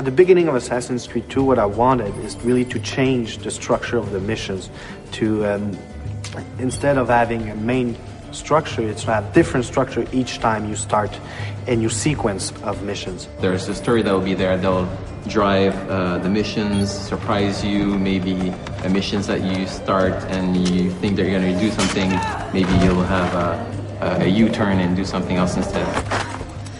the beginning of Assassin's Creed 2, what I wanted is really to change the structure of the missions to, instead of having a main structure, it's to have different structure each time you start a new sequence of missions. There's a story that will be there that will drive the missions, surprise you, maybe missions that you start and you think they're going to do something, maybe you'll have a U-turn and do something else instead.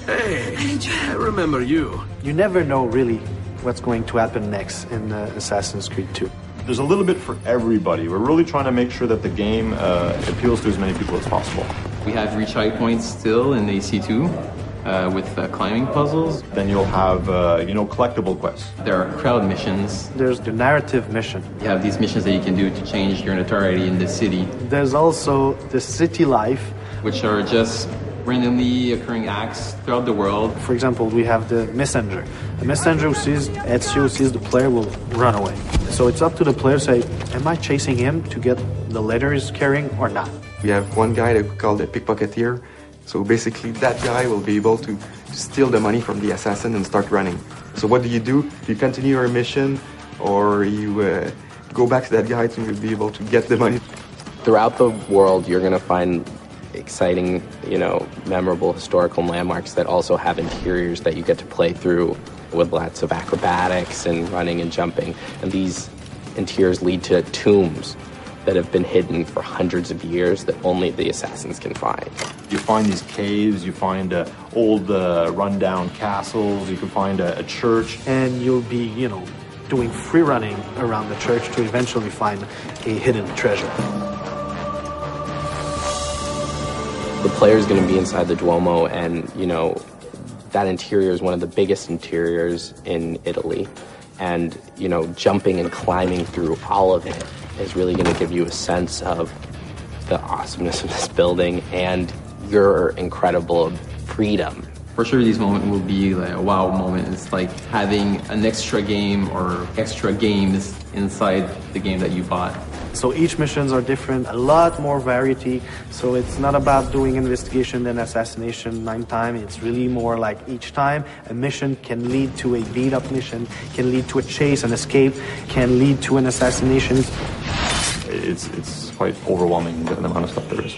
Hey, I remember you. You never know really what's going to happen next in Assassin's Creed 2. There's a little bit for everybody. We're really trying to make sure that the game appeals to as many people as possible. We have reach high points still in AC2 with climbing puzzles. Then you'll have, collectible quests. There are crowd missions. There's the narrative mission. You have these missions that you can do to change your notoriety in the city. There's also the city life, which are just randomly occurring acts throughout the world. For example, we have the messenger. The messenger who sees Ezio, sees the player, will run away. So it's up to the player to say, am I chasing him to get the letter he's carrying or not? We have one guy that we call the pickpocketeer. So basically that guy will be able to steal the money from the assassin and start running. So what do? You continue your mission, or you go back to that guy to be able to get the money. Throughout the world, you're going to find exciting, memorable historical landmarks that also have interiors that you get to play through with lots of acrobatics and running and jumping. And these interiors lead to tombs that have been hidden for hundreds of years that only the assassins can find. You find these caves, you find old rundown castles, you can find a church. And you'll be, doing free running around the church to eventually find a hidden treasure. The player's going to be inside the Duomo, and, that interior is one of the biggest interiors in Italy. And, jumping and climbing through all of it is really going to give you a sense of the awesomeness of this building and your incredible freedom. For sure, these moments will be like a wow moment. It's like having an extra game or extra games inside the game that you bought. So each missions are different, a lot more variety. So it's not about doing investigation then assassination 9 times. It's really more like each time a mission can lead to a beat-up mission, can lead to a chase, an escape, can lead to an assassination. It's quite overwhelming, the amount of stuff there is.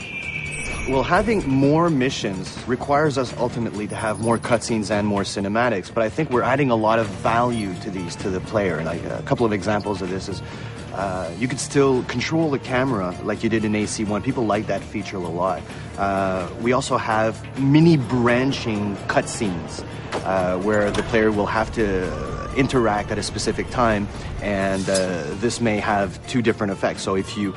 Well, having more missions requires us ultimately to have more cutscenes and more cinematics, but I think we're adding a lot of value to these to the player. Like a couple of examples of this is you could still control the camera like you did in AC1. People like that feature a lot. We also have mini branching cutscenes where the player will have to interact at a specific time, and this may have 2 different effects. So if you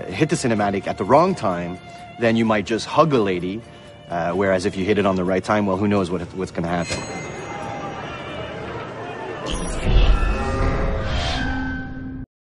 hit the cinematic at the wrong time, then you might just hug a lady, whereas if you hit it on the right time, well, who knows what's going to happen.